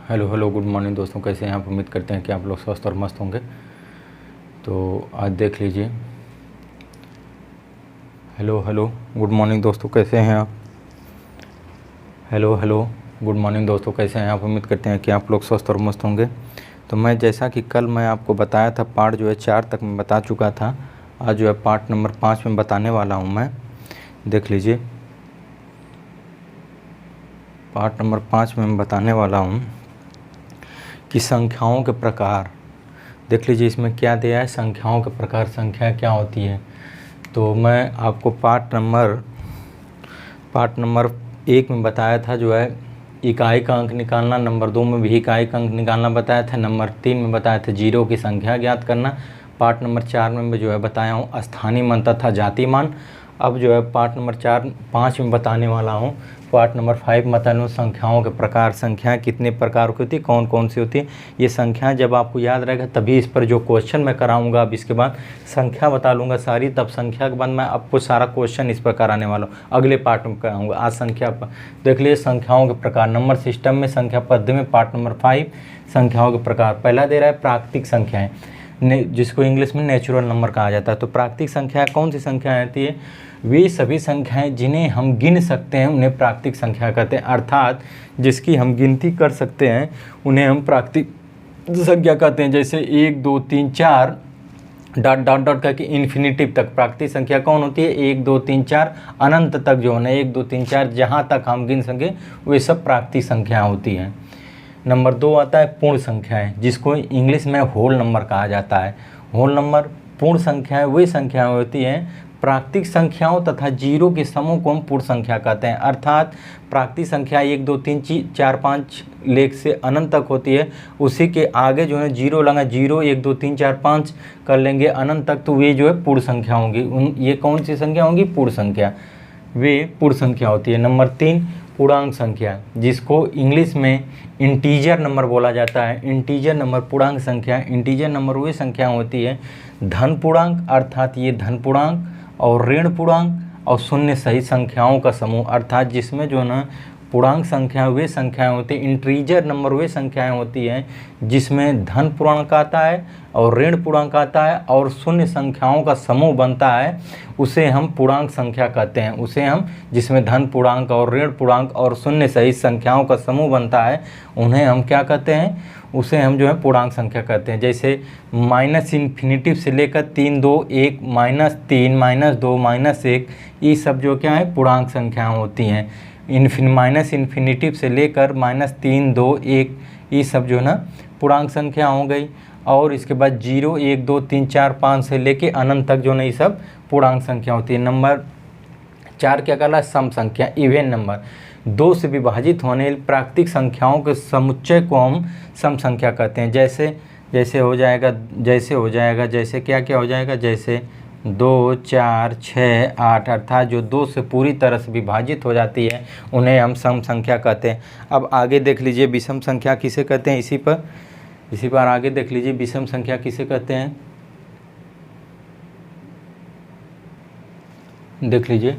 Hello good morning दोस्तों, कैसे हैं आप। उम्मीद करते हैं कि आप लोग स्वस्थ और मस्त होंगे। तो आज देख लीजिए। हेलो गुड मॉर्निंग दोस्तों, कैसे हैं आप। हेलो गुड मॉर्निंग दोस्तों, कैसे हैं आप। उम्मीद करते हैं कि आप लोग स्वस्थ और मस्त होंगे। तो मैं जैसा कि कल मैं आपको बताया था, पार्ट जो है 4 तक मैं बता चुका था। आज जो है पार्ट नंबर 5 में बताने वाला हूँ मैं। देख लीजिए, पार्ट नंबर 5 में मैं बताने वाला हूँ कि संख्याओं के प्रकार। देख लीजिए इसमें क्या दिया है, संख्याओं के प्रकार, संख्या क्या होती है। तो मैं आपको पार्ट नंबर 1 में बताया था जो है इकाई का अंक निकालना, नंबर 2 में भी इकाई का अंक निकालना बताया था, नंबर 3 में बताया था जीरो की संख्या ज्ञात करना। पार्ट नंबर 4 में मैं जो है बताया हूँ स्थानीय मान तथा जाति मान। अब जो है पार्ट नंबर 5 में बताने वाला हूँ। पार्ट नंबर 5 बता लूँ संख्याओं के प्रकार। संख्याएं कितने प्रकार की होती है, कौन कौन सी होती है। ये संख्याएं जब आपको याद रहेगा तभी इस पर जो क्वेश्चन मैं कराऊंगा, अब इसके बाद संख्या बता लूँगा सारी, तब संख्या के बाद मैं आपको सारा क्वेश्चन इस पर कराने वाला हूँ। अगले पार्ट में कराऊँगा। आज संख्या पर देख लीजिए, संख्याओं के प्रकार नंबर सिस्टम में संख्या पद्धति में पार्ट नंबर 5 संख्याओं के प्रकार। पहला दे रहा है प्राकृतिक संख्याएँ, जिसको इंग्लिश में नेचुरल नंबर कहा जाता है। तो प्राकृतिक संख्या कौन सी संख्या आती है, वे सभी संख्याएं जिन्हें हम गिन सकते हैं उन्हें प्राकृतिक संख्या कहते हैं। अर्थात जिसकी हम गिनती कर सकते हैं उन्हें हम प्राकृतिक संख्या कहते हैं। जैसे 1 2 3 4 डॉट करके इन्फिनिटिव तक प्राकृतिक संख्या कौन होती है, 1 2 3 4 अनंत तक जो है ना, 1 2 3 4 जहाँ तक हम गिन सकें वे सब प्राकृतिक संख्या होती हैं। नंबर 2 आता है पूर्ण संख्याएं, जिसको इंग्लिश में होल नंबर कहा जाता है। होल नंबर पूर्ण संख्याएं वे संख्याएं होती हैं, प्राकृतिक संख्याओं तथा जीरो के समूह को हम पूर्ण संख्या कहते हैं। अर्थात प्राकृतिक संख्या 1 2 3 4 5 लेख से अनंत तक होती है, उसी के आगे जो है जीरो लगा, 0 1 2 3 4 5 कर लेंगे अनंत तक, तो वे जो है पूर्ण संख्या होंगी। ये कौन सी संख्या होंगी, पूर्ण संख्या, वे पूर्ण संख्या होती है। नंबर 3 पूर्णांक संख्या, जिसको इंग्लिश में इंटीजर नंबर बोला जाता है। इंटीजर नंबर पूर्णांक संख्या। इंटीजर नंबर वे संख्या होती है धन पूर्णांक, अर्थात ये धन पूर्णांक और ऋण पूर्णांक और शून्य सहित संख्याओं का समूह। अर्थात जिसमें जो है ना पूर्णांक संख्या वे संख्याएं होती हैं, इंटीजर नंबर वे संख्याएं होती हैं जिसमें धन पूर्णांक आता है और ऋण पूर्णांक आता है और शून्य संख्याओं का समूह बनता है, उसे हम पूर्णांक संख्या कहते हैं। उसे हम, जिसमें धन पूर्णांक और ऋण पूर्णांक और शून्य सहित संख्याओं का समूह बनता है, उन्हें हम क्या कहते हैं, उसे हम जो है पूर्णांक संख्या कहते हैं। जैसे माइनस इन्फिनिटिव से लेकर 3 2 1 -3 -2 -1, ये सब जो क्या है पूर्णांक संख्याएं होती हैं। माइनस इन्फिनिटिव से लेकर -3 2 1, ये सब जो है ना पूर्णांक संख्या हो गई। और इसके बाद 0 1 2 3 4 5 से लेके अनंत तक जो है ये सब पूर्णांक संख्या होती है। नंबर 4 क्या कहला, सम संख्या, इवन नंबर। 2 से विभाजित होने प्राकृतिक संख्याओं के समुच्चय को हम सम संख्या कहते हैं। जैसे हो जाएगा, जैसे क्या हो जाएगा, जैसे 2 4 6 8, अर्थात जो 2 से पूरी तरह से विभाजित हो जाती है उन्हें हम सम संख्या कहते हैं। अब आगे देख लीजिए विषम संख्या किसे कहते हैं, इसी पर आगे देख लीजिए विषम संख्या किसे कहते हैं। देख लीजिए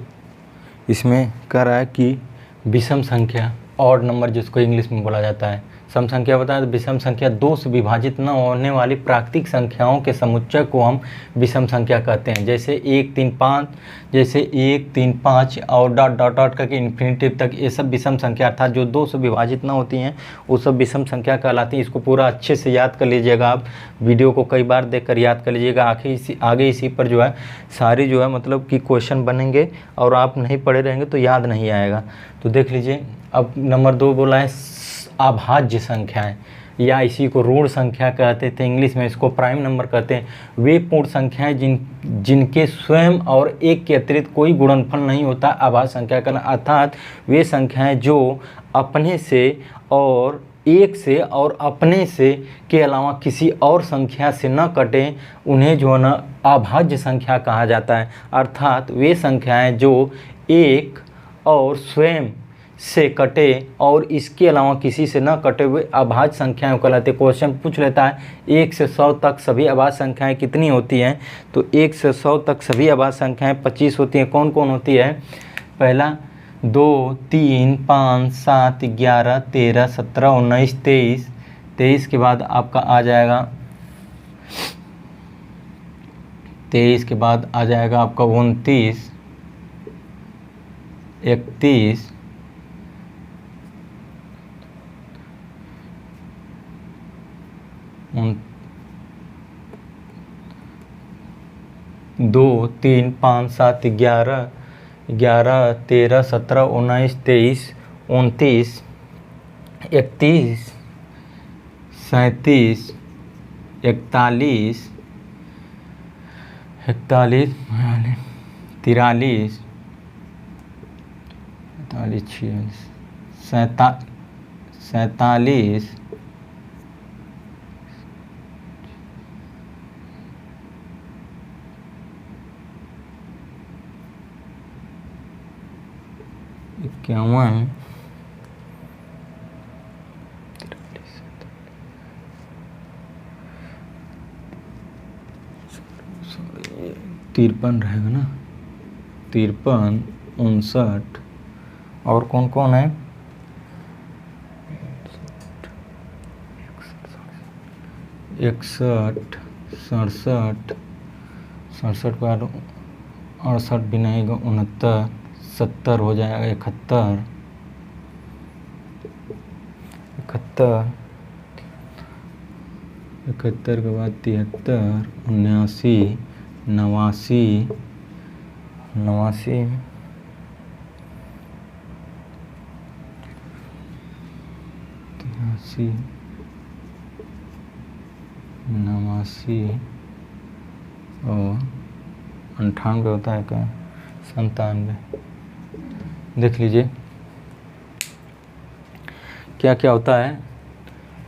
इसमें कह रहा है कि विषम संख्या, ऑड नंबर जिसको इंग्लिश में बोला जाता है। सम संख्या बताया तो विषम संख्या 2 से विभाजित न होने वाली प्राकृतिक संख्याओं के समुच्चय को हम विषम संख्या कहते हैं। जैसे 1 3 5, जैसे 1 3 5 और डॉट करके इन्फिनिटिव तक, ये सब विषम संख्या, अर्थात जो 2 से विभाजित न होती हैं वो सब विषम संख्या कहलाती हैं। इसको पूरा अच्छे से याद कर लीजिएगा, आप वीडियो को कई बार देखकर याद कर लीजिएगा। आगे इसी पर जो है सारी जो है मतलब कि क्वेश्चन बनेंगे, और आप नहीं पढ़े रहेंगे तो याद नहीं आएगा। तो देख लीजिए, अब नंबर 2 बोला है अभाज्य संख्याएं, या इसी को ऋण संख्या कहते थे, इंग्लिश में इसको प्राइम नंबर कहते हैं। वे पूर्ण संख्याएं जिनके स्वयं और एक के अतिरिक्त कोई गुणनफल नहीं होता, अभाज्य संख्या कहना। अर्थात वे संख्याएं जो अपने से और एक से और अपने से के अलावा किसी और संख्या से न कटे, उन्हें जो है ना अभाज्य संख्या कहा जाता है। अर्थात वे संख्याएं जो एक और स्वयं से कटे और इसके अलावा किसी से न कटे हुए अभाज्य संख्याएं कहलाते। क्वेश्चन पूछ लेता है 1 से 100 तक सभी अभाज्य संख्याएं कितनी होती हैं, तो 1 से 100 तक सभी अभाज्य संख्याएं 25 होती हैं। कौन कौन होती है, पहला 2 3 5 7 11 13 17 19 23। 23 के बाद आपका आ जाएगा 23 के बाद आ जाएगा आपका 29 31 2 3 5 7 11 11 13 17 19 23 29 31 37 41 41 43 46 47 51 53 रहेगा ना, 53 59 और कौन कौन है 61 67 67 बार 68 भी नहीं, 69 70 हो जाएगा, 71 71 के बाद 73 79 89 89 83 89 और 98 होता है क्या, 97। देख लीजिए क्या क्या होता है।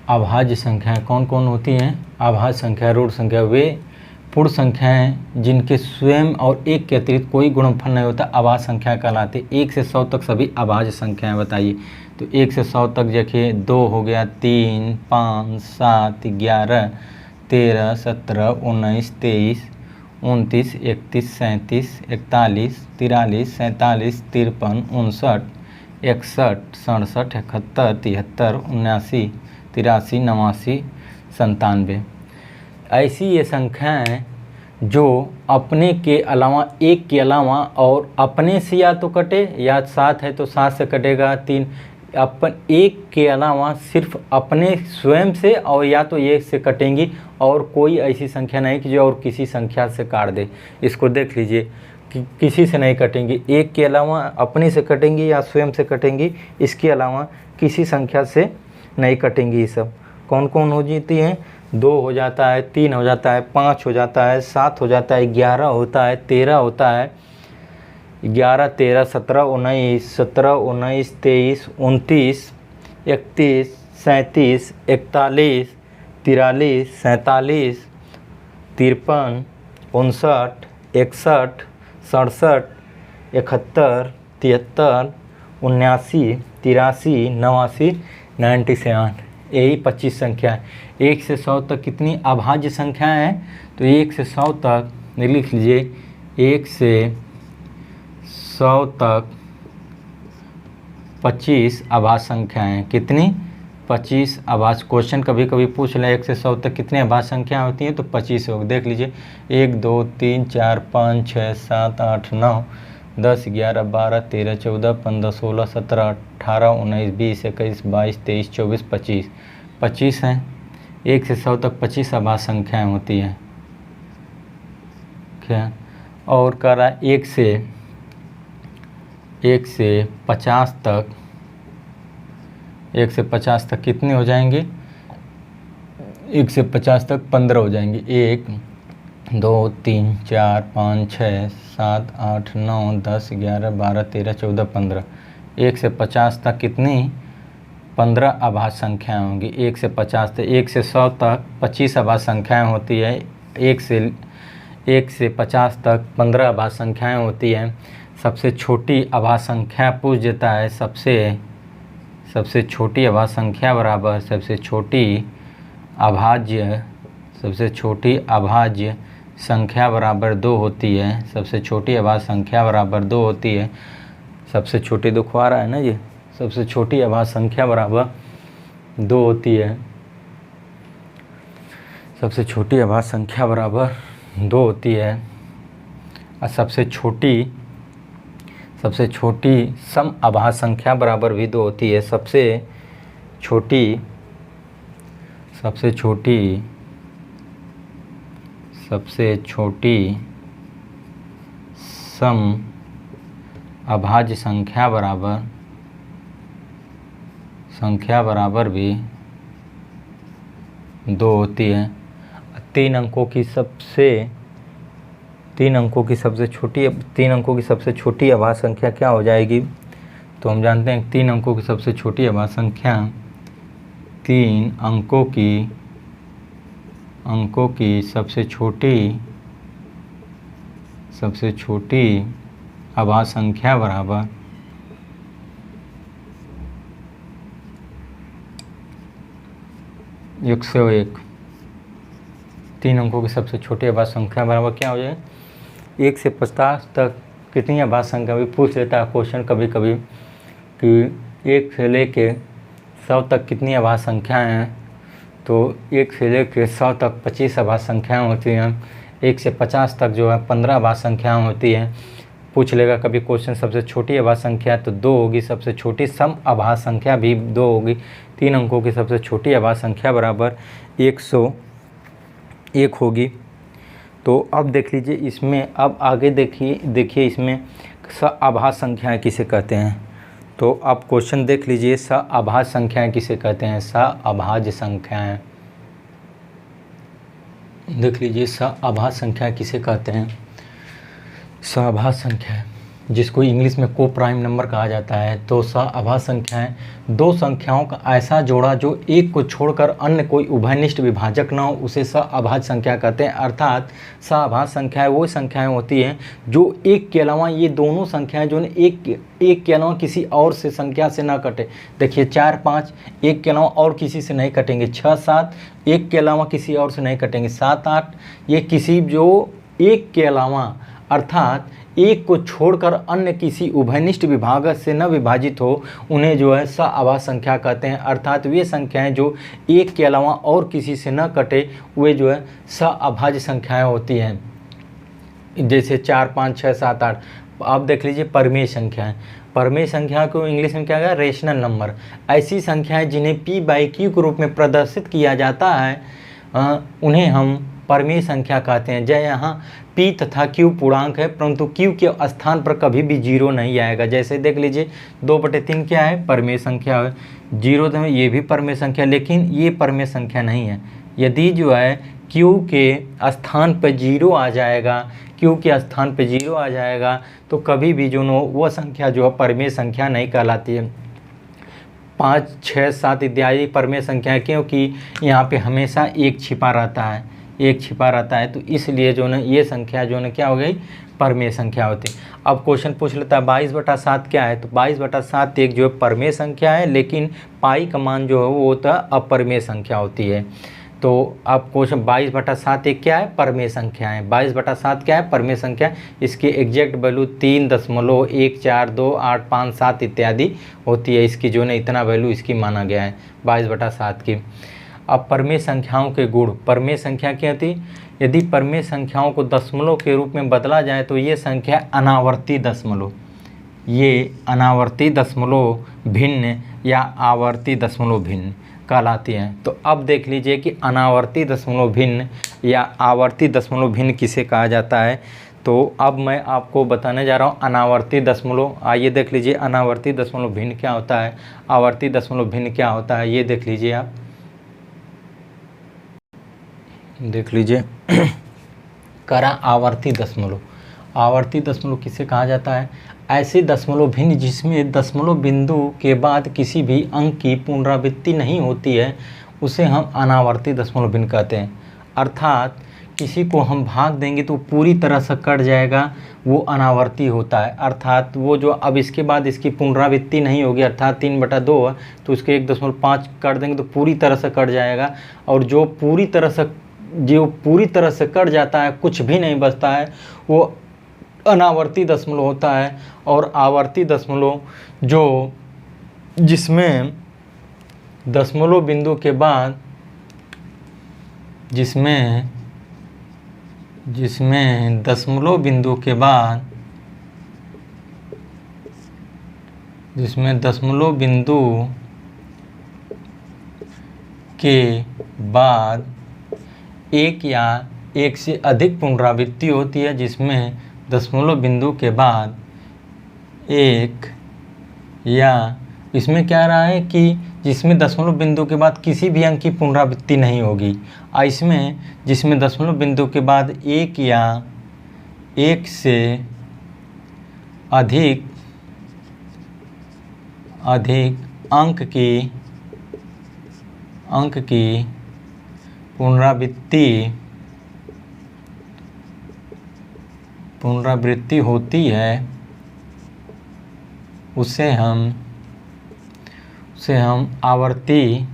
अभाज्य संख्याएं कौन कौन होती हैं? अभाज्य संख्या, रूढ़ संख्या वे पूर्ण संख्याएं जिनके स्वयं और एक के अतिरिक्त कोई गुणनफल नहीं होता अभाज्य संख्या कहलाती। 1 से 100 तक सभी अभाज्य संख्याएं बताइए। तो 1 से 100 तक देखिए 2 हो गया, 3 5 7 11 13 17 19 23 29 31 37 41 43 47 53 59 61 67 71 73 79 83 89 97। ऐसी ये संख्याएं जो अपने के अलावा, एक के अलावा और अपने से या तो कटे, या 7 है तो 7 से कटेगा, 3 अपन एक के अलावा सिर्फ अपने स्वयं से और या तो एक से कटेंगी, और कोई ऐसी संख्या नहीं कि जो और किसी संख्या से काट दे। इसको देख लीजिए कि किसी से नहीं कटेंगी, एक के अलावा अपने से कटेंगी या स्वयं से कटेंगी, इसके अलावा किसी संख्या से नहीं कटेंगी। ये सब कौन कौन हो जाती हैं? 2 हो जाता है, 3 हो जाता है, 5 हो जाता है, 7 हो जाता है, 11 होता है, 13 होता है, 11 13 17 19 17 19 23 29 31 37 41 43 47 53 59 61 67 71 73 79 83 89 97। यही 25 संख्या है। 1 से 100 तक कितनी अभाज्य संख्याएं हैं? तो 1 से 100 तक लिख लीजिए, 1 से 100 तक 25 अभाज्य संख्याएं हैं। कितनी? 25 अभाज्य। क्वेश्चन कभी कभी पूछ ले 1 से 100 तक कितनी अभाज्य संख्या होती हैं, तो 25 होगी। देख लीजिए 1 2 3 4 5 6 7 8 9 10 11 12 13 14 15 16 17 18 19 20 21 22 23 24 25 25 हैं। 1 से 100 तक 25 अभाज्य संख्याएं होती हैं। क्या और कह रहा है 1 से 50 तक, 1 से 50 तक कितने हो जाएंगे? 1 से 50 तक 15 हो जाएंगे। 1 2 3 4 5 6 7 8 9 10 11 12 13 14 15। 1 से 50 तक कितनी? 15 अभाज्य संख्याएं होंगी। 1 से 50 तक। 1 से 100 तक 25 अभाज्य संख्याएं होती है। 1 से 50 तक 15 अभाज्य संख्याएं होती हैं। सबसे छोटी अभाज्य संख्या पूछ देता है। सबसे छोटी अभाज्य संख्या बराबर सबसे छोटी अभाज्य संख्या बराबर 2 होती है। सबसे छोटी अभाज्य संख्या बराबर 2 होती है। सबसे छोटी देखो आ रहा है ना, ये सबसे छोटी अभाज्य संख्या बराबर 2 होती है। सबसे छोटी अभाज्य संख्या बराबर 2 होती है और सबसे छोटी सम अभाज्य संख्या बराबर भी 2 होती है। सबसे छोटी सम अभाज्य संख्या बराबर भी 2 होती है। 3 अंकों की सबसे छोटी अभाज्य संख्या क्या हो जाएगी? तो हम जानते हैं 3 अंकों की सबसे छोटी अभाज्य संख्या 3 अंकों की सबसे छोटी अभाज्य संख्या बराबर 101। 3 अंकों की सबसे छोटी अभाज्य संख्या बराबर क्या हो जाए? 1 से 50 तक कितनी अभाज्य संख्या भी पूछ लेता है क्वेश्चन कभी कभी कि 1 से लेके 100 तक कितनी अभाज्य संख्याएँ हैं। तो 1 से लेके 100 तक 25 अभाज्य संख्याएँ होती हैं। 1 से 50 तक जो है 15 अभाज्य संख्याएँ होती हैं। पूछ लेगा कभी क्वेश्चन सबसे छोटी अभाज्य संख्या तो 2 होगी, सबसे छोटी सम अभाज्य संख्या भी 2 होगी। 3 अंकों की सबसे छोटी अभाज्य संख्या बराबर 101 होगी। तो अब देख लीजिए इसमें, अब आगे देखिए इसमें अभाज्य संख्याएँ किसे कहते हैं। तो अब क्वेश्चन देख लीजिए, अभाज्य संख्याएँ किसे कहते हैं? अभाज्य संख्याएँ देख लीजिए, अभाज्य संख्या किसे कहते हैं? अभाज्य संख्या जिसको इंग्लिश में को प्राइम नंबर कहा जाता है। तो अभाज्य संख्याएँ 2 संख्याओं का ऐसा जोड़ा जो एक को छोड़कर अन्य कोई उभयनिष्ठ विभाजक न हो, उसे अभाज्य संख्या कहते हैं। अर्थात अभाज्य संख्याएँ वो संख्याएँ होती हैं जो एक के अलावा, ये दोनों संख्याएँ जो एक के अलावा किसी और से संख्या से ना कटे। देखिए 4, 5 एक के अलावा और किसी से नहीं कटेंगे। 6, 7 एक के अलावा किसी और से नहीं कटेंगे। 7, 8 ये किसी जो एक के अलावा, अर्थात एक को छोड़कर अन्य किसी उभयनिष्ठ विभाजक से न विभाजित हो, उन्हें जो है अभाज्य संख्या कहते हैं। अर्थात वे संख्याएं जो एक के अलावा और किसी से न कटे, वे जो है अभाज्य संख्याएं होती हैं। जैसे 4, 5, 6, 7, 8। आप देख लीजिए परमेय संख्याएं। परमेय संख्या को इंग्लिश में क्या कहा? Rational number. ऐसी संख्याएं जिन्हें p/q के रूप में प्रदर्शित किया जाता है, उन्हें हम परमेय संख्या कहते हैं। जय यहाँ p तथा q पूर्णांक है, परंतु q के स्थान पर कभी भी 0 नहीं आएगा। जैसे देख लीजिए 2/3 क्या है? परमेय संख्या है। 0 तो ये भी परमेय संख्या, लेकिन ये परमेय संख्या नहीं है। यदि जो है q के स्थान पर 0 आ जाएगा, तो कभी भी जो वो संख्या जो है परमेय संख्या नहीं कहलाती है। 5, 6, 7 इत्यादि परमेय संख्या, क्योंकि यहाँ पे हमेशा 1 छिपा रहता है, तो इसलिए जो है ये संख्या जो है क्या हो गई? परमेय संख्या होती है। अब क्वेश्चन पूछ लेता है 22/7 क्या है? तो 22/7 एक जो है परमेय संख्या है, लेकिन पाई का मान जो है वो होता है अपरमेय संख्या होती है। तो अब क्वेश्चन 22/7 एक क्या है? परमेय संख्या है। 22/7 क्या है? परमेय संख्या। इसकी एग्जैक्ट वैल्यू 3.1428557 इत्यादि होती है। इसकी जो है इतना वैल्यू इसकी माना गया है 22/7 की। अब परमेय संख्याओं के गुण। परमेय संख्या क्या होती? यदि परमेय संख्याओं को दशमलव के रूप में बदला जाए तो ये संख्या अनावर्ती दशमलव भिन्न या आवर्ती दशमलव भिन्न कहलाती हैं। तो अब देख लीजिए कि अनावर्ती दशमलव भिन्न या आवर्ती दशमलव भिन्न किसे कहा जाता है। तो अब मैं आपको बताने जा रहा हूँ अनावर्ती दशमलव। आइए देख लीजिए अनावर्ती दशमलव भिन्न क्या होता है, आवर्ती दशमलव भिन्न क्या होता है, ये देख लीजिए आप। देख लीजिए करा आवर्ती दशमलव। आवर्ती दशमलव किसे कहा जाता है? ऐसे दशमलव भिन्न जिसमें दशमलव बिंदु के बाद किसी भी अंक की पुनरावृत्ति नहीं होती है, उसे हम अनावर्ती दशमलव भिन्न कहते हैं। अर्थात किसी को हम भाग देंगे तो पूरी तरह से कट जाएगा, वो अनावर्ती होता है। अर्थात वो जो अब इसके बाद इसकी पुनरावृत्ति नहीं होगी, अर्थात 3/2 है तो उसके 1.5 कर देंगे तो पूरी तरह से कट जाएगा। और जो पूरी तरह से कट जाता है, कुछ भी नहीं बचता है, वो अनावर्ती दशमलव होता है, और आवर्ती दशमलव जो जिसमें दशमलव बिंदु के बाद जिसमें दशमलव बिंदु के बाद एक या एक से अधिक पुनरावृत्ति होती है, जिसमें दशमलव बिंदु के बाद एक या इसमें क्या रहा है कि जिसमें दशमलव बिंदु के बाद किसी भी अंक की पुनरावृत्ति नहीं होगी। इसमें जिसमें दशमलव बिंदु के बाद एक या एक से अधिक अंक की पुनरावृत्ति होती है, उसे हम आवर्ती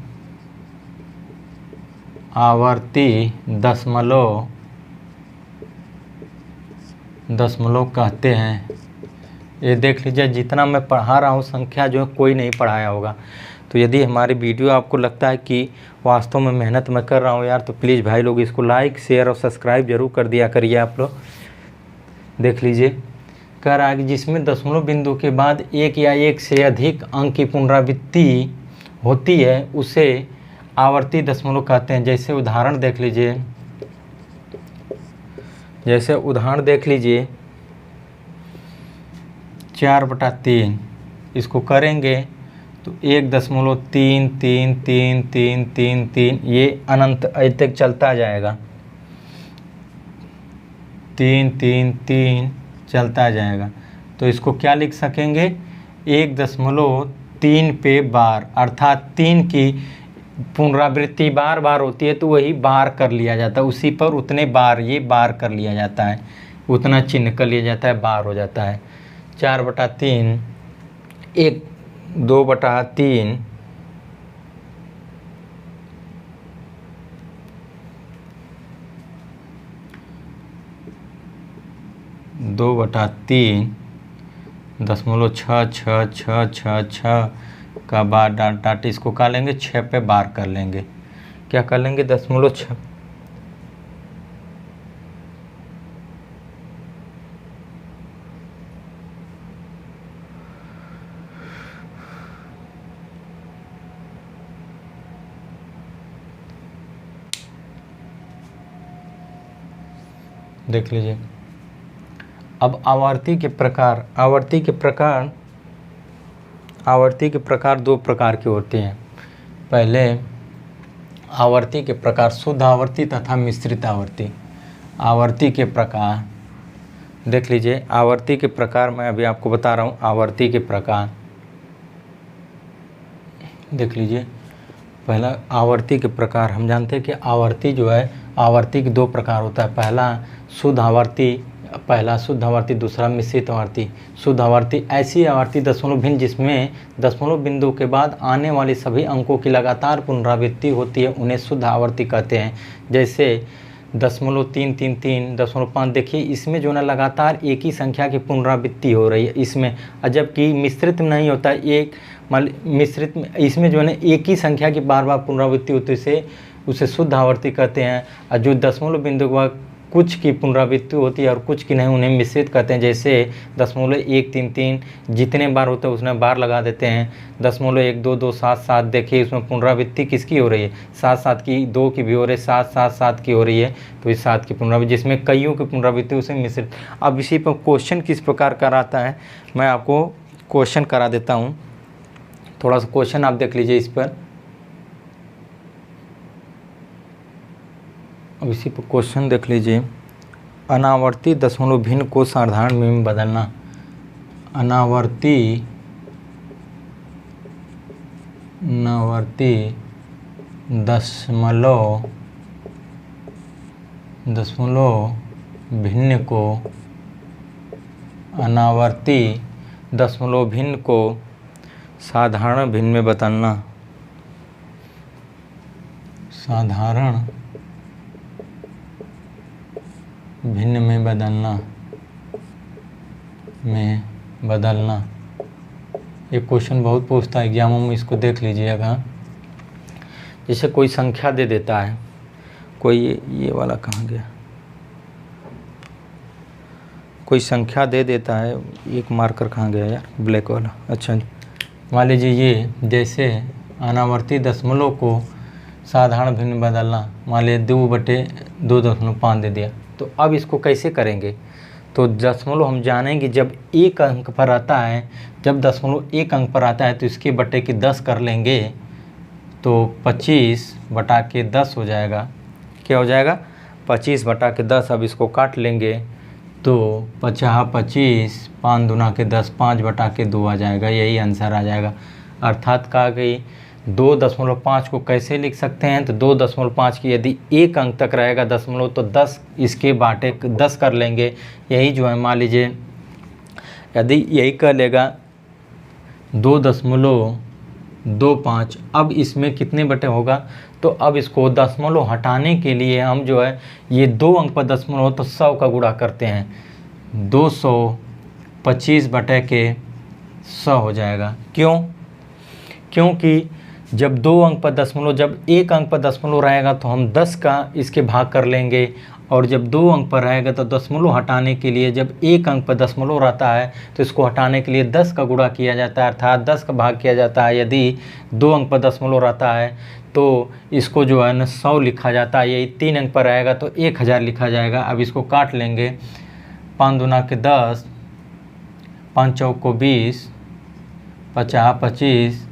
दशमलव कहते हैं। ये देख लीजिए, जितना मैं पढ़ा रहा हूँ संख्या जो है कोई नहीं पढ़ाया होगा। तो यदि हमारी वीडियो आपको लगता है कि वास्तव में मेहनत मैं कर रहा हूँ यार, तो प्लीज़ भाई लोग इसको लाइक, शेयर और सब्सक्राइब जरूर कर दिया करिए आप लोग। देख लीजिए, कह रहा है कि जिसमें दशमलव बिंदु के बाद एक या एक से अधिक अंक की पुनरावृत्ति होती है, उसे आवर्ती दशमलव कहते हैं। जैसे उदाहरण देख लीजिए 4/3 इसको करेंगे तो 1.33333 ये अनंत तक चलता जाएगा, 333 चलता जाएगा। तो इसको क्या लिख सकेंगे, 1.3 पे बार, अर्थात 3 की पुनरावृत्ति बार बार होती है तो वही बार कर लिया जाता है, उसी पर उतने बार ये बार कर लिया जाता है, उतना चिन्ह कर लिया जाता है, बार हो जाता है। 4/3 2/3 2/3.66666 का बार डाट इसको क्या लेंगे, 6 पे बार कर लेंगे। क्या कर लेंगे, 0.6। देख लीजिए, अब आवर्ती के प्रकार दो प्रकार के होते हैं। पहले आवर्ती के प्रकार शुद्ध आवर्ती तथा मिश्रित आवर्ती। आवर्ती के प्रकार देख लीजिए, आवर्ती के प्रकार मैं अभी आपको बता रहा हूँ। आवर्ती के प्रकार देख लीजिए, पहला आवर्ती के प्रकार हम जानते हैं कि आवर्ती जो है, आवर्ती के दो प्रकार होता है। पहला शुद्ध आवर्ती, दूसरा मिश्रित आवर्ती। शुद्ध आवर्ती ऐसी आवर्ती दशमलव भिन्न जिसमें दशमलव बिंदु के बाद आने वाले सभी अंकों की लगातार पुनरावृत्ति होती है, उन्हें शुद्ध आवर्ती कहते हैं। जैसे 0.333, 0.5 देखिए, इसमें जो है लगातार एक ही संख्या की पुनरावृत्ति हो रही है इसमें, जबकि मिश्रित में नहीं होता। मिश्रित में इसमें जो है ना एक ही संख्या की बार बार पुनरावृत्ति होती है, उसे शुद्ध आवर्ती कहते हैं। और जो दशमलव बिंदु के बाद कुछ की पुनरावृत्ति होती है और कुछ की नहीं, उन्हें मिश्रित कहते हैं। जैसे 0.133 जितने बार होते हैं उसमें बार लगा देते हैं। 0.12277 देखिए, इसमें पुनरावृत्ति किसकी हो रही है, 7 की, 2 की भी हो रही है, 7 की हो रही है, तो इस 7 की पुनरावृत्ति, जिसमें कईयों की पुनरावृत्ति उसे मिश्रित। अब इसी पर क्वेश्चन किस प्रकार कराता है, मैं आपको क्वेश्चन करा देता हूँ। थोड़ा सा क्वेश्चन आप देख लीजिए इस पर। अब इसी पर क्वेश्चन देख लीजिए, अनावर्ती दशमलव भिन्न को साधारण में बदलना। अनावर्ती दशमलव भिन्न को, अनावर्ती दशमलव भिन्न को साधारण भिन्न में बदलना। साधारण भिन्न में बदलना। में बदलना। ये क्वेश्चन बहुत पूछता है एग्जामों में, इसको देख लीजिएगा। जैसे कोई संख्या दे देता है, कोई ये वाला कहाँ गया, कोई संख्या दे देता है, एक मार्कर कहाँ गया यार, ब्लैक वाला। अच्छा, मान लीजिए ये जैसे अनावर्ती दशमलव को साधारण भिन्न में बदलना, मान लीजिए 2/2.5 दे दिया। तो अब इसको कैसे करेंगे, तो दशमलव हम जानेंगे जब एक अंक पर आता है, जब दशमलव एक अंक पर आता है तो इसके बटे के 10 कर लेंगे, तो 25/10 हो जाएगा। क्या हो जाएगा, 25/10। अब इसको काट लेंगे तो 50/25, 5 दूना के 10, 5/2 आ जाएगा। यही आंसर आ जाएगा। अर्थात कहा कि 2.5 को कैसे लिख सकते हैं, तो 2.5 की यदि एक अंक तक रहेगा दशमलव तो 10 इसके बाटे 10 कर लेंगे। यही जो है मान लीजिए यदि यही कर लेगा 2.25, अब इसमें कितने बटे होगा, तो अब इसको दशमलव हटाने के लिए हम जो है ये 2 अंक पर दशमलव तो 100 का गुणा करते हैं, 225/100 हो जाएगा। क्यों, क्योंकि जब 2 अंक पर दशमलव, जब एक अंक पर दशमलव रहेगा तो हम 10 का इसके भाग कर लेंगे, और जब 2 अंक पर रहेगा तो दशमलव हटाने के लिए, जब एक अंक पर दशमलव रहता है तो इसको हटाने के लिए 10 का गुणा किया जाता है, अर्थात 10 का भाग किया जाता है। यदि 2 अंक पर दशमलव रहता है तो इसको जो है ना 100 लिखा जाता है। यही 3 अंक पर रहेगा तो 1000 लिखा जाएगा। अब इसको काट लेंगे, 5 दूना के 10, 5 चौको 20, 50/25,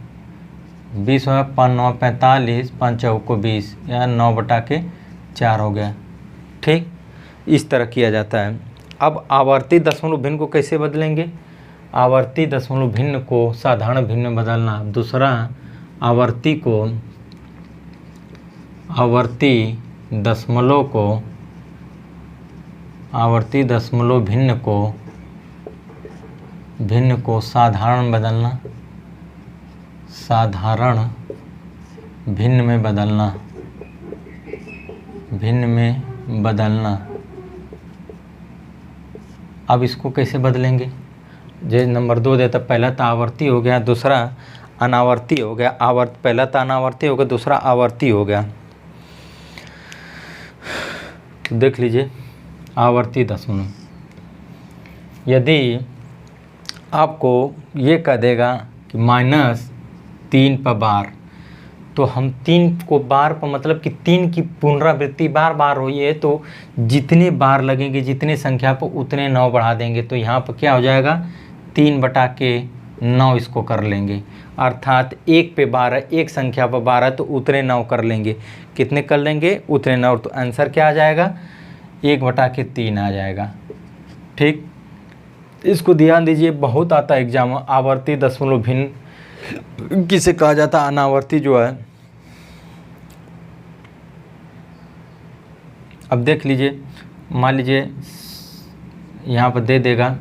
20 में 5 9 45, 5 चौको 20, या 9/4 हो गया। ठीक, इस तरह किया जाता है। अब आवर्ती दशमलव भिन्न को कैसे बदलेंगे, आवर्ती दशमलव भिन्न को साधारण भिन्न में बदलना। दूसरा, आवर्ती दशमलव भिन्न को साधारण में बदलना, साधारण भिन्न में बदलना। अब इसको कैसे बदलेंगे, जो नंबर 2 देता, पहला तो आवर्ती हो गया, दूसरा अनावर्ती हो गया। पहला तो अनावर्ती हो गया, दूसरा आवर्ती हो गया। तो देख लीजिए आवर्ती दशमलव, यदि आपको ये कह देगा कि -3/12, तो हम 3 को बार पर मतलब कि 3 की पुनरावृत्ति बार बार हुई है, तो जितने बार लगेंगे, जितने संख्या पर उतने 9 बढ़ा देंगे। तो यहाँ पर क्या हो जाएगा, 3/9 इसको कर लेंगे, अर्थात 1 पे 12, एक संख्या पर 12 तो उतने 9 कर लेंगे। कितने कर लेंगे, उतने 9। तो आंसर क्या आ जाएगा, 1/3 आ जाएगा। ठीक, इसको ध्यान दीजिए, बहुत आता है एग्जाम। आवर्ती दशमलव भिन्न किसे कहा जाता है, अनावर्ती जो है। अब देख लीजिए, मान लीजिए यहाँ पर दे देगा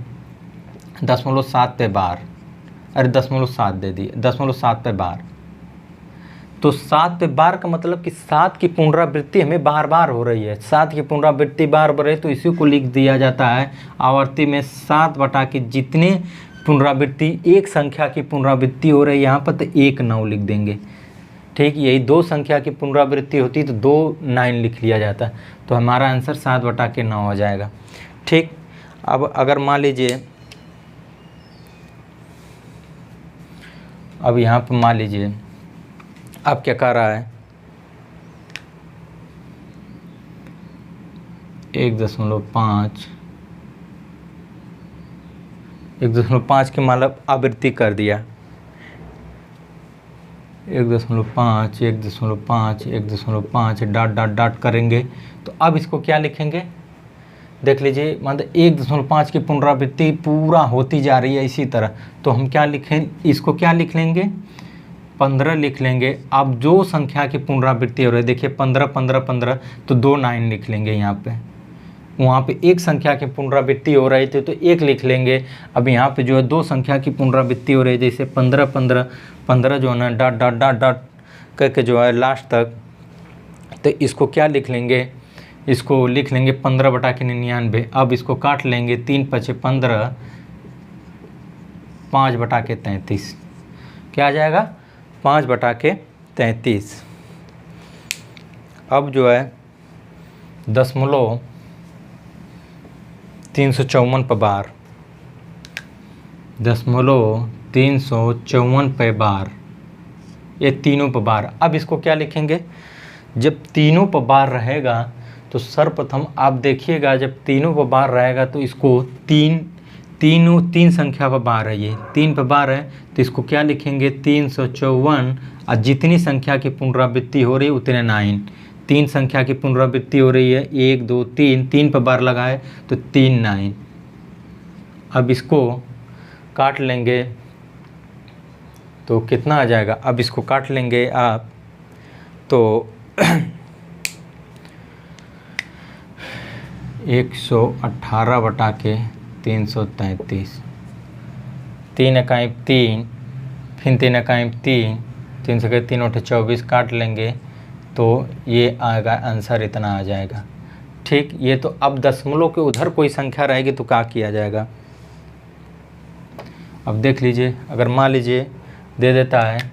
0.7/12, अरे 0.7 दे दिए, 0.7/12। तो 7/12 का मतलब कि 7 की पुनरावृत्ति हमें बार बार हो रही है, 7 की पुनरावृत्ति बार बार है, तो इसी को लिख दिया जाता है आवर्ती में 7 के जितने पुनरावृत्ति, एक संख्या की पुनरावृत्ति हो रही है यहाँ पर, तो 1 9 लिख देंगे। ठीक, यही 2 संख्या की पुनरावृत्ति होती तो 2 9 लिख लिया जाता। तो हमारा आंसर 7/9 हो जाएगा। ठीक, अब अगर मान लीजिए, अब यहाँ पर मान लीजिए अब क्या कर रहा है, 1.5 की मतलब आवृत्ति कर दिया, 1.5 1.5 डॉट करेंगे। तो अब इसको क्या लिखेंगे, देख लीजिए, मतलब 1.5 की पुनरावृत्ति पूरा होती जा रही है इसी तरह। तो हम क्या लिखें, इसको क्या लिख लेंगे, 15 लिख लेंगे। अब जो संख्या की पुनरावृत्ति हो रही है, देखिए 15 15 15, तो 2 9 लिख लेंगे यहाँ पे। वहाँ पे एक संख्या की पुनरावृत्ति हो रही थी तो 1 लिख लेंगे। अब यहाँ पे जो है 2 संख्या की पुनरावृत्ति हो रही है, जैसे 15 15 15 जो है ना डॉट करके जो है लास्ट तक, तो इसको क्या लिख लेंगे, इसको लिख लेंगे 15/99। अब इसको काट लेंगे, 3 × 5 = 15, 5/33। क्या आ जाएगा? 5/33। अब जो है 354 पर बार, 354 पे बार, ये तीनों पर बार। अब इसको क्या लिखेंगे? जब तीनों पर बार रहेगा तो सर्वप्रथम आप देखिएगा, जब तीनों पर बार रहेगा तो इसको तीन संख्या पर बार है, ये 3 पर बार है तो इसको क्या लिखेंगे? 354 और जितनी संख्या की पुनरावृत्ति हो रही है उतने 9। 3 संख्या की पुनरावृत्ति हो रही है, 1 2 3, 3 पर बार लगाए तो 3 9। अब इसको काट लेंगे तो कितना आ जाएगा? अब इसको काट लेंगे आप तो 118/333, 3 इकाई 3, फिर 3 इकाई 3, 3 से 3 × 24 काट लेंगे तो ये आएगा आंसर, इतना आ जाएगा। ठीक, ये तो अब दशमलव के उधर कोई संख्या रहेगी तो क्या किया जाएगा? अब देख लीजिए, अगर मान लीजिए दे देता है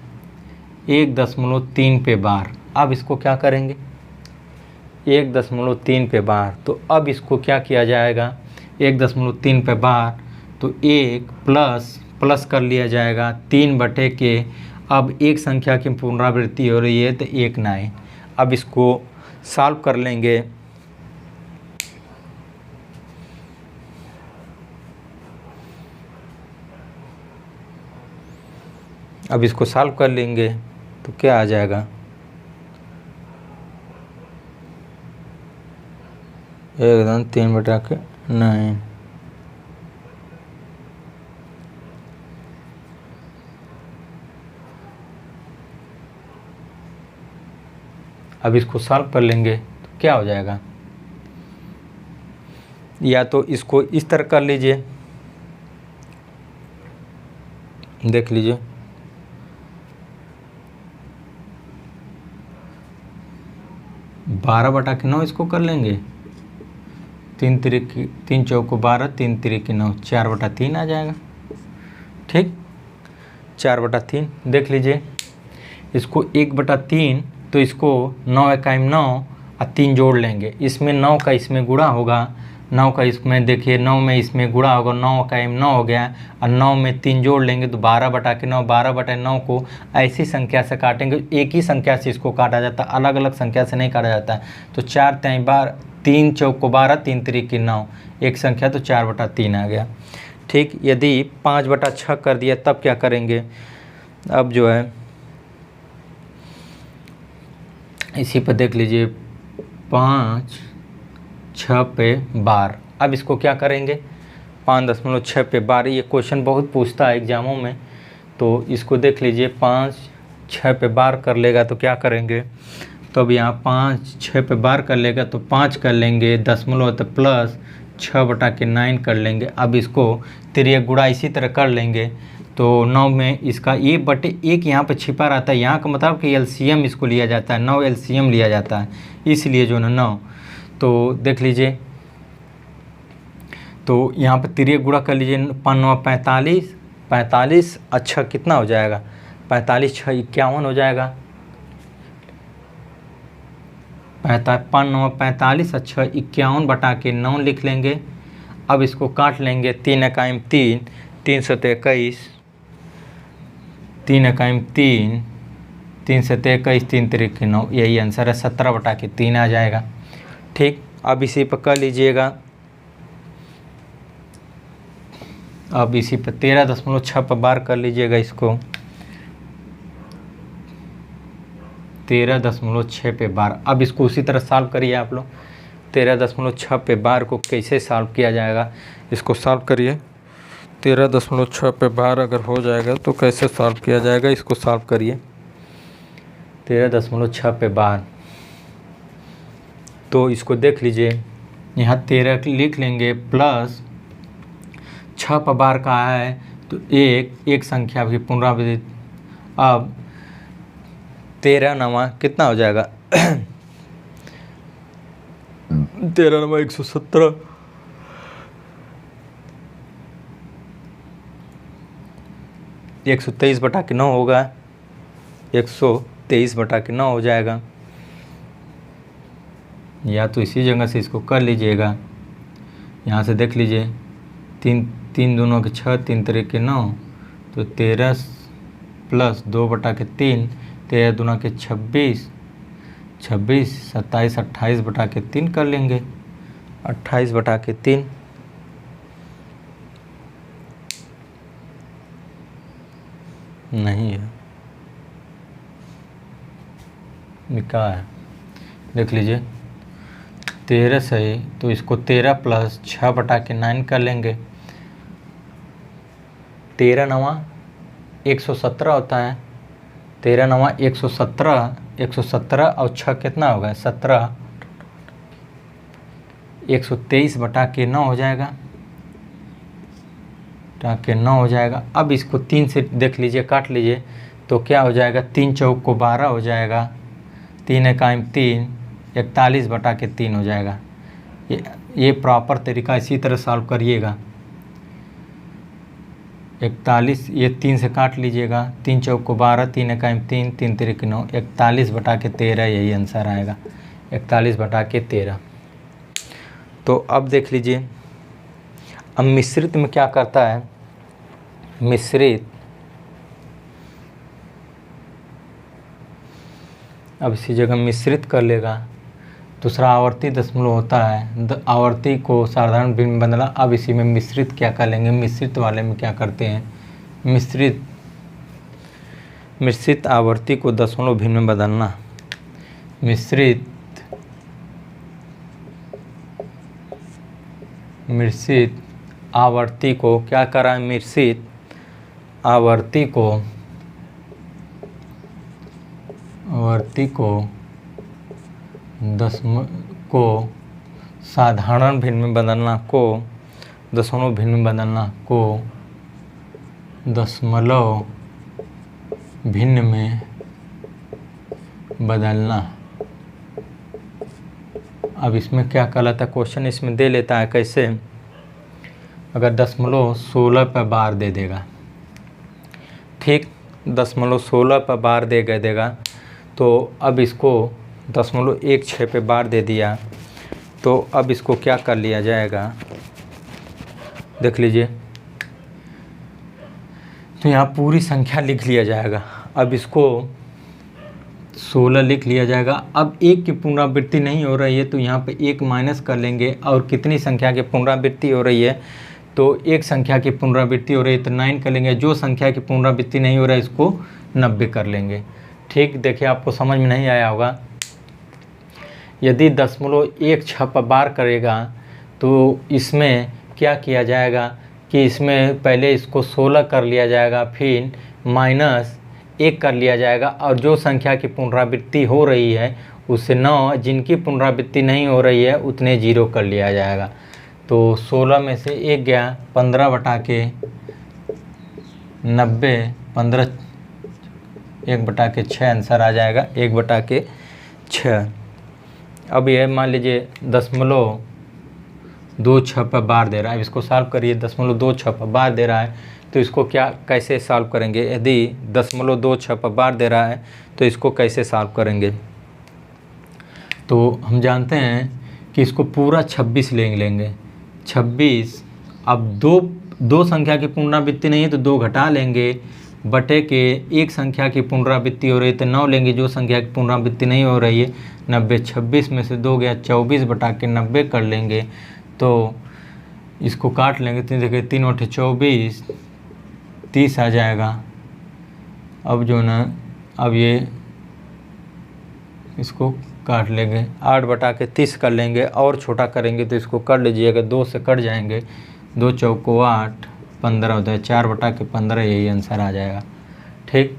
1.3 पे बार, अब इसको क्या करेंगे? 1.3 पे बार, तो अब इसको क्या किया जाएगा? 1.3 पे बार तो 1 प्लस कर लिया जाएगा 3 के। अब एक संख्या की पुनरावृत्ति हो रही है तो 1 9। अब इसको सॉल्व कर लेंगे। अब इसको सॉल्व कर लेंगे तो क्या आ जाएगा? 1/3/9। अब इसको सॉल्व कर लेंगे तो क्या हो जाएगा? या तो इसको इस तरह कर लीजिए, देख लीजिए, बारह बटा के 9 इसको कर लेंगे। 3 चौको 12, 3 तिरिक 9, 4/3 आ जाएगा। ठीक, 4/3 देख लीजिए। इसको 1/3 तो इसको 9 इकाई 9 और 3 जोड़ लेंगे। इसमें 9 का इसमें गुणा होगा, 9 का इसमें देखिए 9 में इसमें गुणा होगा, 9 इकाई 9 हो गया और 9 में 3 जोड़ लेंगे तो 12/9। 12/9 को ऐसी संख्या से काटेंगे, एक ही संख्या से इसको काटा जाता है, अलग अलग संख्या से नहीं काटा जाता है। तो 4 3 12, 3 चौको 12, 3 तिरिक 9, एक संख्या तो 4/3 आ गया। ठीक, यदि 5/6 कर दिया तब क्या करेंगे? अब जो है इसी पर देख लीजिए, 5 6 पे बार। अब इसको क्या करेंगे? 5.6 पे बार। ये क्वेश्चन बहुत पूछता है एग्जामों में, तो इसको देख लीजिए। 5 6 पे बार कर लेगा तो क्या करेंगे? तो अब यहाँ 5 6 पे बार कर लेगा तो 5 कर लेंगे, दशमलव तो प्लस 6/9 कर लेंगे। अब इसको तिरिया गुणा इसी तरह कर लेंगे तो 9 में इसका 1/1 यहाँ पर छिपा रहता है। यहाँ का मतलब कि एलसीएम इसको लिया जाता है, 9 एलसीएम लिया जाता है, इसलिए जो ना 9। तो देख लीजिए, तो यहाँ पर तिरिया गुणा कर लीजिए। 5 9 45, 45 अच्छा कितना हो जाएगा? 45 6 51 हो जाएगा। 5 9 45 अच्छा 51/9 लिख लेंगे। अब इसको काट लेंगे। 3 इकाई 3, 3 से 21, 3 इकाई 3, 3 से 21, 3 तिरिक 9, यही आंसर है, 17/3 आ जाएगा। ठीक, अब इसी पर कर लीजिएगा। अब इसी पर 13.6 पर बार कर लीजिएगा इसको। 13.6 पे बार। अब इसको उसी तरह सॉल्व करिए आप लोग। 13.6 पे बार को कैसे सॉल्व किया जाएगा, इसको सॉल्व करिए। 13.6 पे बार अगर हो जाएगा तो कैसे सॉल्व किया जाएगा, इसको सॉल्व करिए। 13.6 पे बार, तो इसको देख लीजिए, यहाँ 13 लिख लेंगे, प्लस 6 पर बार का है तो एक संख्या की पुनरावृत्ति। अब 13 9 कितना हो जाएगा? 13 9 117। 123/9 होगा, 123/9 हो जाएगा। या तो इसी जगह से इसको कर लीजिएगा, यहाँ से देख लीजिए, 3 दूनों के 6, 3 तिरे के 9, तो 13 + 2/3, 13 दूना के 26, 27, 28/3 कर लेंगे, 28/3। नहीं है, क्या है देख लीजिए, 13 सही, तो इसको 13 + 6/9 कर लेंगे। 13 9 117 होता है, 13 9 117, 117 और 6 कितना होगा 17, 123/9 हो जाएगा, 9 हो जाएगा। अब इसको 3 से देख लीजिए, काट लीजिए, तो क्या हो जाएगा, 3 चौक को 12 हो जाएगा, 3 एकाइम 3, 41/3 हो जाएगा। ये प्रॉपर तरीका, इसी तरह सॉल्व करिएगा। 41, ये 3 से काट लीजिएगा, 3 चौक को 12, 3 एकाइम 3, 3 तिरे के 9, 41/13, यही आंसर आएगा, 41/13। तो अब देख लीजिए, अब मिश्रित में क्या करता है, मिश्रित, अब इसी जगह मिश्रित कर लेगा। दूसरा आवर्ती दशमलव होता है, आवर्ती को साधारण भिन्न में बदला। अब इसी में मिश्रित क्या कर लेंगे, मिश्रित वाले में क्या करते हैं, मिश्रित आवर्ती को दशमलव भिन्न में बदलना। मिश्रित आवर्ती को क्या करा है, मिश्रित आवर्ती को साधारण भिन्न में बदलना, को दशमलव भिन्न में बदलना, को दशमलव भिन्न में बदलना। अब इसमें क्या कहलाता है, क्वेश्चन इसमें दे लेता है कैसे, अगर दशमलव 16 पर बार दे देगा, ठीक, 16 पर बार देगा, तो अब इसको 0.16 पे बार दे दिया, तो अब इसको क्या कर लिया जाएगा, देख लीजिए, तो यहाँ पूरी संख्या लिख लिया जाएगा। अब इसको 16 लिख लिया जाएगा। अब 1 की पुनरावृत्ति नहीं हो रही है, तो यहाँ पे 1 माइनस कर लेंगे, और कितनी संख्या की पुनरावृत्ति हो रही है, तो एक संख्या की पुनरावृत्ति हो रही है तो 9 कर लेंगे, जो संख्या की पुनरावृत्ति नहीं हो रहा है इसको 90 कर लेंगे। ठीक, देखिए आपको समझ में नहीं आया होगा। यदि 0.16 पर बार करेगा तो इसमें क्या किया जाएगा कि इसमें पहले इसको 16 कर लिया जाएगा, फिर -1 कर लिया जाएगा, और जो संख्या की पुनरावृत्ति हो रही है उससे 9, जिनकी पुनरावृत्ति नहीं हो रही है उतने 0 कर लिया जाएगा। तो 16 में से 1 गया, 15/90, 15 1/6 आंसर आ जाएगा, 1/6। अब ये मान लीजिए 0.26 पर बार दे रहा है, इसको सॉल्व करिए। 0.26 पर बार दे रहा है तो इसको कैसे सॉल्व करेंगे, यदि 0.26 पर बार दे रहा है तो इसको कैसे सॉल्व करेंगे। तो हम जानते हैं कि इसको पूरा 26 लेंगे, 26। अब दो संख्या की पुनरावृत्ति नहीं है तो 2 घटा लेंगे, बटे के एक संख्या की पुनरावृत्ति हो रही है तो 9 लेंगे, जो संख्या की पुनरावृत्ति नहीं हो रही है 90, 26 में से 2 गया, 24/90 कर लेंगे। तो इसको काट लेंगे, तो देखिए 3 × 24, 30 आ जाएगा। अब जो ना, अब ये इसको काट लेंगे, 8/30 कर लेंगे, और छोटा करेंगे तो इसको कर लीजिएगा, 2 से कट जाएंगे, 2 चौको 8, 15 होता है, 4/15, यही आंसर आ जाएगा। ठीक,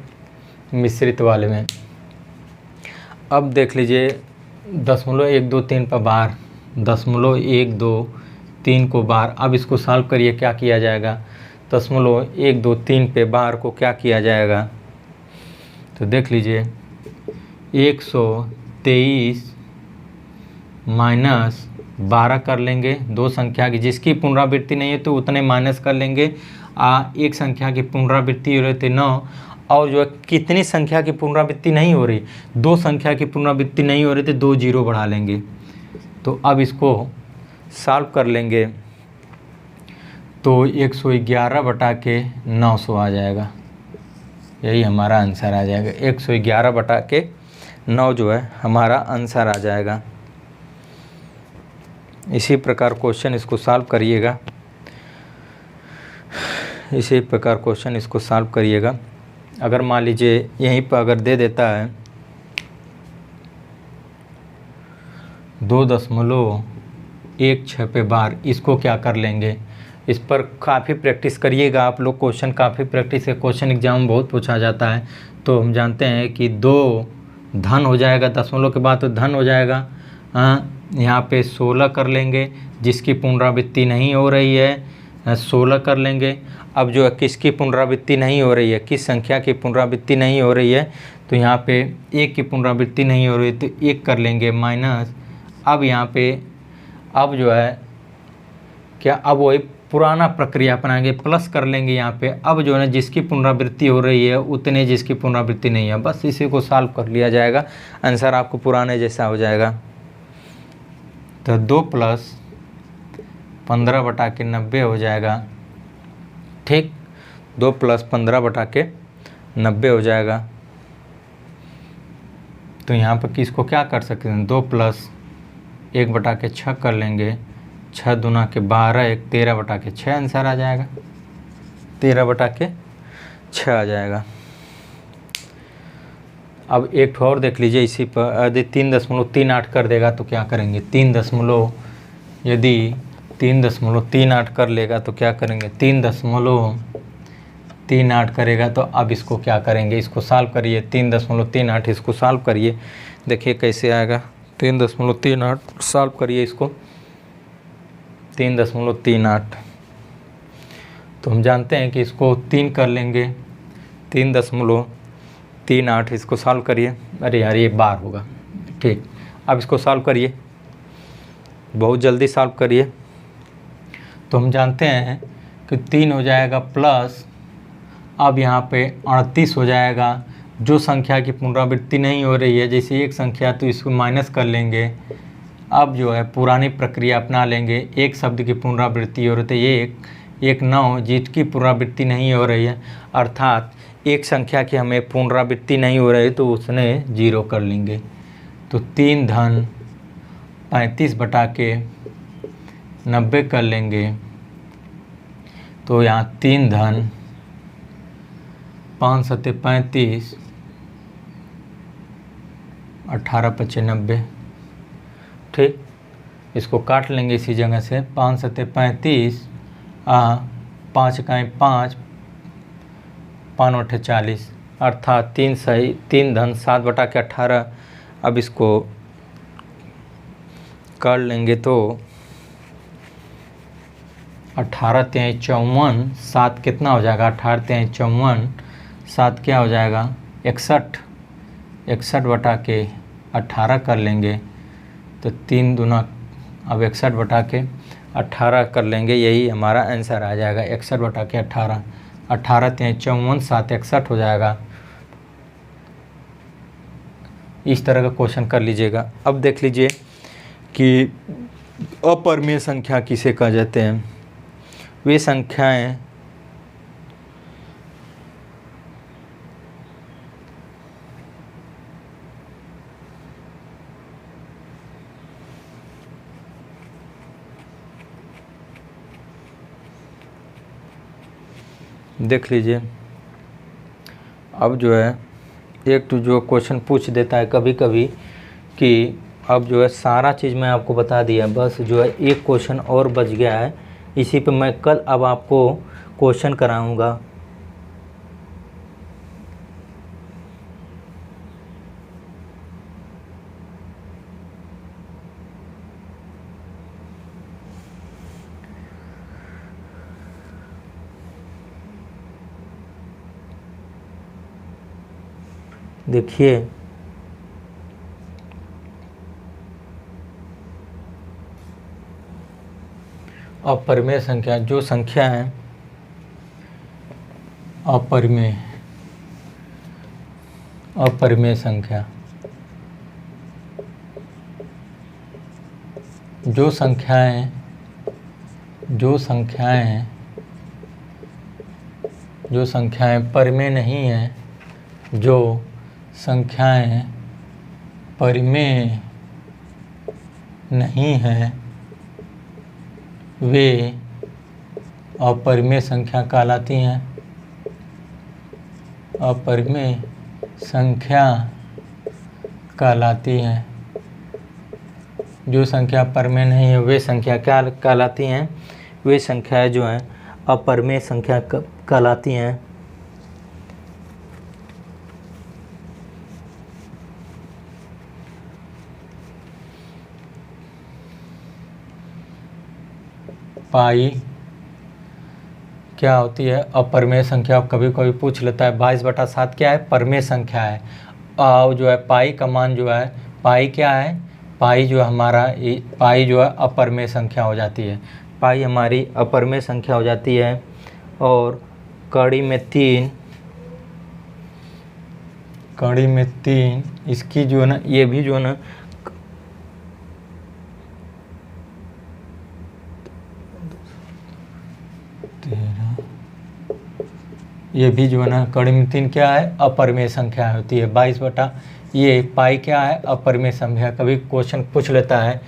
मिश्रित वाले में। अब देख लीजिए 0.123 पर बार, 0.123 को बार। अब इसको सॉल्व करिए, क्या किया जाएगा, 0.123 पे बार को क्या किया जाएगा, तो देख लीजिए 123 - 12 कर लेंगे, दो संख्या की जिसकी पुनरावृत्ति नहीं है तो उतने माइनस कर लेंगे। एक संख्या की पुनरावृत्ति हो रही थी 9, और जो है कितनी संख्या की पुनरावृत्ति नहीं हो रही, दो संख्या की पुनरावृत्ति नहीं हो रही थी, 2 जीरो बढ़ा लेंगे। तो अब इसको सॉल्व कर लेंगे तो 111 बटा के 900 आ जाएगा, यही हमारा आंसर आ जाएगा। 111 बटा के 9 जो है हमारा आंसर आ जाएगा। इसी प्रकार क्वेश्चन इसको सॉल्व करिएगा, इसी प्रकार क्वेश्चन इसको सॉल्व करिएगा। अगर मान लीजिए यहीं पर अगर दे देता है 2.16 पे बार, इसको क्या कर लेंगे, इस पर काफ़ी प्रैक्टिस करिएगा आप लोग। क्वेश्चन काफ़ी प्रैक्टिस है, क्वेश्चन एग्जाम में बहुत पूछा जाता है। तो हम जानते हैं कि 2 धन हो जाएगा, दशमलव के बाद तो धन हो जाएगा। यहाँ पे 16 कर लेंगे, जिसकी पुनरावृत्ति नहीं हो रही है 16 कर लेंगे। अब जो है किसकी पुनरावृत्ति नहीं हो रही है, किस संख्या की पुनरावृत्ति नहीं हो रही है, तो यहाँ पे 1 की पुनरावृत्ति नहीं हो रही तो 1 कर लेंगे माइनस। अब यहाँ पे अब जो है क्या, अब वही पुराना प्रक्रिया अपनाएंगे, प्लस कर लेंगे यहाँ पे। अब जो है ना जिसकी पुनरावृत्ति हो रही है उतने जिसकी पुनरावृत्ति नहीं है, बस इसी को सॉल्व कर लिया जाएगा, आंसर आपको पुराने जैसा हो जाएगा। तो 2 + 15 बटा के 90 हो जाएगा, ठीक। 2 + 15 बटा के 90 हो जाएगा। तो यहाँ पर किसको क्या कर सकते हैं, 2 + 1 बटा के 6 कर लेंगे, 6 दूना के 12, 1 13 बटा के 6 आंसर आ जाएगा, 13 बटा के 6 आ जाएगा। अब एक और देख लीजिए, इसी पर यदि 3.38 कर देगा तो क्या करेंगे, 3.38 कर लेगा तो क्या करेंगे, 3.38 करेगा। तो अब इसको क्या करेंगे, इसको सॉल्व करिए, 3.38 इसको सॉल्व करिए, देखिए कैसे आएगा। 3.38 सॉल्व करिए इसको, 3.38। तो हम जानते हैं कि इसको 3 कर लेंगे, 3.38 इसको सॉल्व करिए। अरे यार ये बार होगा, ठीक। अब इसको सॉल्व करिए, बहुत जल्दी सॉल्व करिए। तो हम जानते हैं कि 3 हो जाएगा प्लस, अब यहाँ पे 38 हो जाएगा। जो संख्या की पुनरावृत्ति नहीं हो रही है, जैसे एक संख्या, तो इसको माइनस कर लेंगे। अब जो है पुरानी प्रक्रिया अपना लेंगे, एक शब्द की पुनरावृत्ति हो रही है, एक 9 जिसकी पुनरावृत्ति नहीं हो रही है, अर्थात एक संख्या की हमें पुनरावृत्ति नहीं हो रही तो उसने 0 कर लेंगे। तो 3 धन 35 बटा के 90 कर लेंगे। तो यहाँ 3 धन 5 सत्ते 35, 18 पच्चे 90, ठीक। इसको काट लेंगे इसी जगह से, 5 सत्ते 35, 5 इकाई 5, 5 अट्ठे 40, अर्थात 3 धन 7 बटा के 18। अब इसको कर लेंगे तो 18 तिहाई 54, 7 कितना हो जाएगा, 18 तिहाई 54, 7 क्या हो जाएगा 61, 61 बटा के 18 कर लेंगे। तो 3 दूना, अब 61 बटा के 18 कर लेंगे, यही हमारा आंसर आ जाएगा, 61 बटा के 18, 18 तिहाई 54, 7 61 हो जाएगा। इस तरह का क्वेश्चन कर लीजिएगा। अब देख लीजिए कि अपरिमेय संख्या किसे कहा जाते हैं। वे संख्याएं देख लीजिए। अब जो है एक तो जो क्वेश्चन पूछ देता है कभी कभी कि अब जो है सारा चीज़ मैं आपको बता दिया, बस जो है एक क्वेश्चन और बच गया है, इसी पे मैं कल अब आपको क्वेश्चन कराऊंगा। देखिए अपरिमेय संख्या, जो संख्या है अपरिमेय संख्या, जो संख्याएं परिमेय नहीं हैं, जो संख्याएं परिमेय नहीं हैं, वे अपरिमेय संख्या कहलाती हैं। अपरिमेय संख्या कहलाती हैं। जो संख्या परिमेय नहीं है वे संख्या क्या कहलाती हैं? वे संख्याएं जो हैं अपरिमेय संख्या कहलाती हैं। पाई क्या होती है? अपरिमेय संख्या। कभी कभी पूछ लेता है 22/7 क्या है? परिमेय संख्या है। और जो है पाई का मान जो है, पाई क्या है? पाई जो हमारा पाई जो है अपरिमेय संख्या हो जाती है। पाई हमारी अपरिमेय संख्या हो जाती है। और कड़ी में 3 इसकी जो है ना, ये भी जो है ना ये भी जो है ना कड़ी में 3 क्या है? अपरिमेय संख्या होती है। 22 ये पाई क्या है? अपरिमेय संख्या। कभी क्वेश्चन पूछ लेता है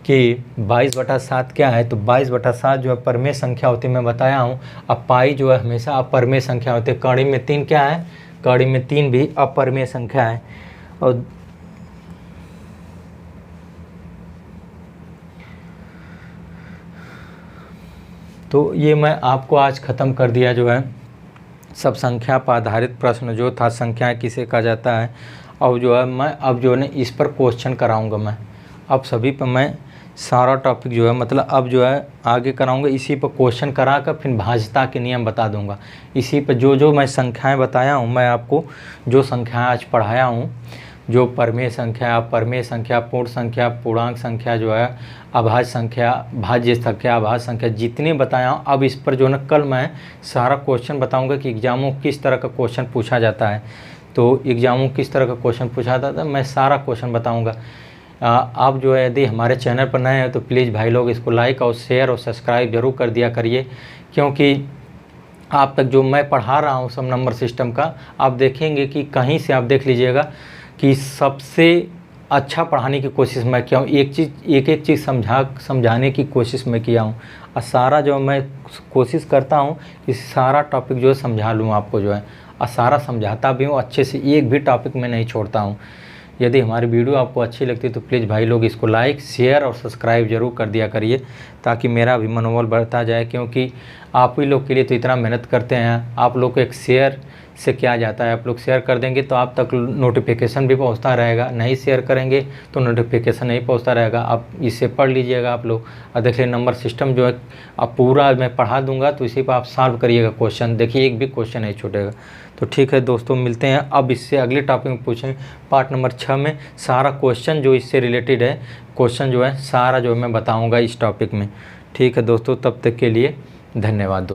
कि 22/7 क्या है? तो 22/7 जो है परिमेय संख्या होती है, मैं बताया हूँ। अब पाई जो है हमेशा अपरिमेय संख्या होती है। कड़ी में 3 क्या है? कड़ी में 3 भी अपरिमेय संख्या है। और तो ये मैं आपको आज ख़त्म कर दिया जो है सब संख्या पर आधारित प्रश्न जो था, संख्याएं किसे कहा जाता है। और जो है मैं अब जो है ना इस पर क्वेश्चन कराऊंगा। मैं अब सभी पर मैं सारा टॉपिक जो है मतलब अब जो है आगे कराऊंगा। इसी पर क्वेश्चन करा कर फिर भाज्यता के नियम बता दूंगा। इसी पर जो मैं संख्याएं बताया हूँ, मैं आपको जो संख्याएं आज पढ़ाया हूँ, जो परिमेय संख्या, अपरिमेय संख्या, पूर्ण संख्या, पूर्णांक संख्या जो है, अभाज्य संख्या, भाज्य संख्या, अभाज्य संख्या, जितने बताया हूँ, अब इस पर जो है कल मैं सारा क्वेश्चन बताऊंगा कि एग्जामों किस तरह का क्वेश्चन पूछा जाता है। तो एग्जामों किस तरह का क्वेश्चन पूछा जाता है मैं सारा क्वेश्चन बताऊँगा। आप जो है यदि हमारे चैनल पर नए हैं तो प्लीज़ भाई लोग इसको लाइक और शेयर और सब्सक्राइब ज़रूर कर दिया करिए, क्योंकि आप तक जो मैं पढ़ा रहा हूँ सब नंबर सिस्टम का, आप देखेंगे कि कहीं से आप देख लीजिएगा कि सबसे अच्छा पढ़ाने की कोशिश मैं किया हूँ। एक चीज़ समझाने की कोशिश मैं किया हूँ। और सारा जो मैं कोशिश करता हूँ कि सारा टॉपिक जो है समझा लूँ आपको जो है, और सारा समझाता भी हूँ अच्छे से, एक भी टॉपिक मैं नहीं छोड़ता हूँ। यदि हमारी वीडियो आपको अच्छी लगती है तो प्लीज़ भाई लोग इसको लाइक, शेयर और सब्सक्राइब ज़रूर कर दिया करिए, ताकि मेरा भी मनोबल बढ़ता जाए। क्योंकि आप ही लोग के लिए तो इतना मेहनत करते हैं। आप लोग को एक शेयर से क्या जाता है, आप लोग शेयर कर देंगे तो आप तक नोटिफिकेशन भी पहुंचता रहेगा। नहीं शेयर करेंगे तो नोटिफिकेशन नहीं पहुंचता रहेगा। आप इसे पढ़ लीजिएगा आप लोग, और देखिए नंबर सिस्टम जो है अब पूरा मैं पढ़ा दूंगा, तो इसी पर आप सॉल्व करिएगा क्वेश्चन। देखिए एक भी क्वेश्चन नहीं छूटेगा। तो ठीक है दोस्तों, मिलते हैं अब इससे अगले टॉपिक में पूछेंगे। पार्ट नंबर 6 में सारा क्वेश्चन जो इससे रिलेटेड है, क्वेश्चन जो है सारा जो मैं बताऊँगा इस टॉपिक में। ठीक है दोस्तों, तब तक के लिए धन्यवाद।